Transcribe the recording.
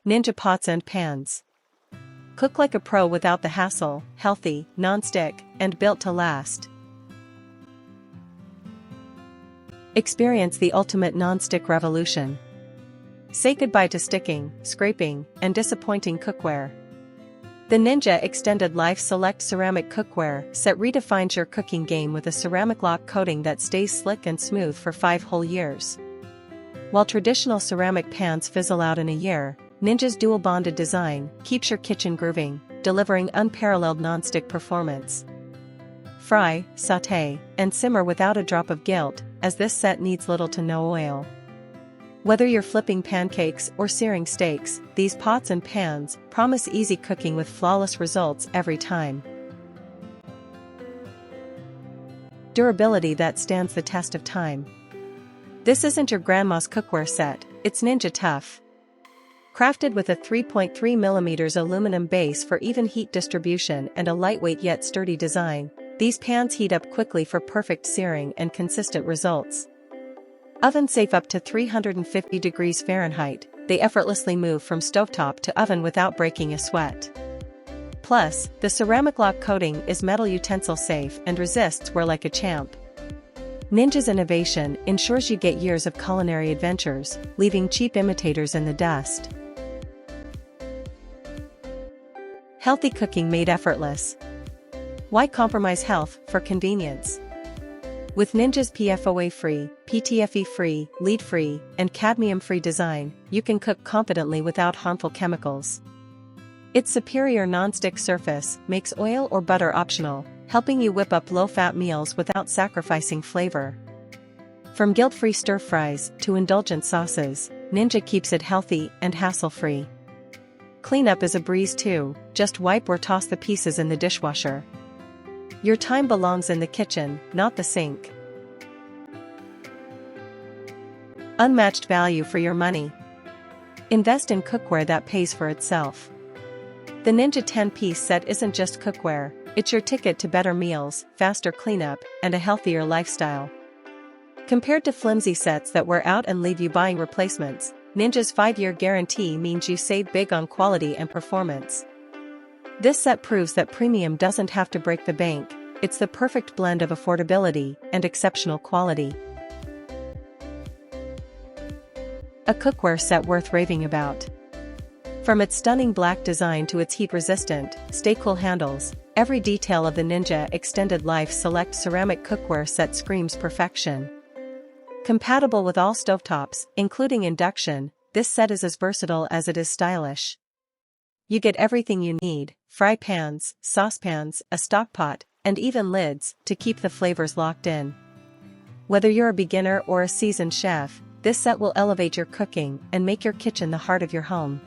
Ninja pots and pans. Cook like a pro without the hassle, healthy, non-stick, and built to last. Experience the ultimate non-stick revolution. Say goodbye to sticking, scraping, and disappointing cookware. The Ninja Extended Life Select Ceramic Cookware set redefines your cooking game with a CeramicLock coating that stays slick and smooth for 5 whole years. While traditional ceramic pans fizzle out in a year, Ninja's dual-bonded design keeps your kitchen grooving, delivering unparalleled non-stick performance. Fry, sauté, and simmer without a drop of guilt, as this set needs little to no oil. Whether you're flipping pancakes or searing steaks, these pots and pans promise easy cooking with flawless results every time. Durability that stands the test of time. This isn't your grandma's cookware set, it's Ninja tough. Crafted with a 3.3mm aluminum base for even heat distribution and a lightweight yet sturdy design, these pans heat up quickly for perfect searing and consistent results. Oven safe up to 350 degrees Fahrenheit, they effortlessly move from stovetop to oven without breaking a sweat. Plus, the CeramicLock coating is metal utensil safe and resists wear like a champ. Ninja's innovation ensures you get years of culinary adventures, leaving cheap imitators in the dust. Healthy cooking made effortless. Why compromise health for convenience? With Ninja's PFOA-free, PTFE-free, lead-free, and cadmium-free design, you can cook confidently without harmful chemicals. Its superior non-stick surface makes oil or butter optional, helping you whip up low-fat meals without sacrificing flavor. From guilt-free stir-fries to indulgent sauces, Ninja keeps it healthy and hassle-free. Cleanup is a breeze too, just wipe or toss the pieces in the dishwasher. Your time belongs in the kitchen, not the sink. Unmatched value for your money. Invest in cookware that pays for itself. The Ninja 10-piece set isn't just cookware, it's your ticket to better meals, faster cleanup, and a healthier lifestyle. Compared to flimsy sets that wear out and leave you buying replacements, Ninja's 5-year guarantee means you save big on quality and performance. This set proves that premium doesn't have to break the bank, it's the perfect blend of affordability and exceptional quality. A cookware set worth raving about. From its stunning black design to its heat-resistant, stay-cool handles, every detail of the Ninja Extended Life Select Ceramic Cookware set screams perfection. Compatible with all stovetops, including Induction, this set is as versatile as it is stylish. You get everything you need: fry pans, saucepans, a stock pot, and even lids to keep the flavors locked in. Whether you're a beginner or a seasoned chef, this set will elevate your cooking and make your kitchen the heart of your home.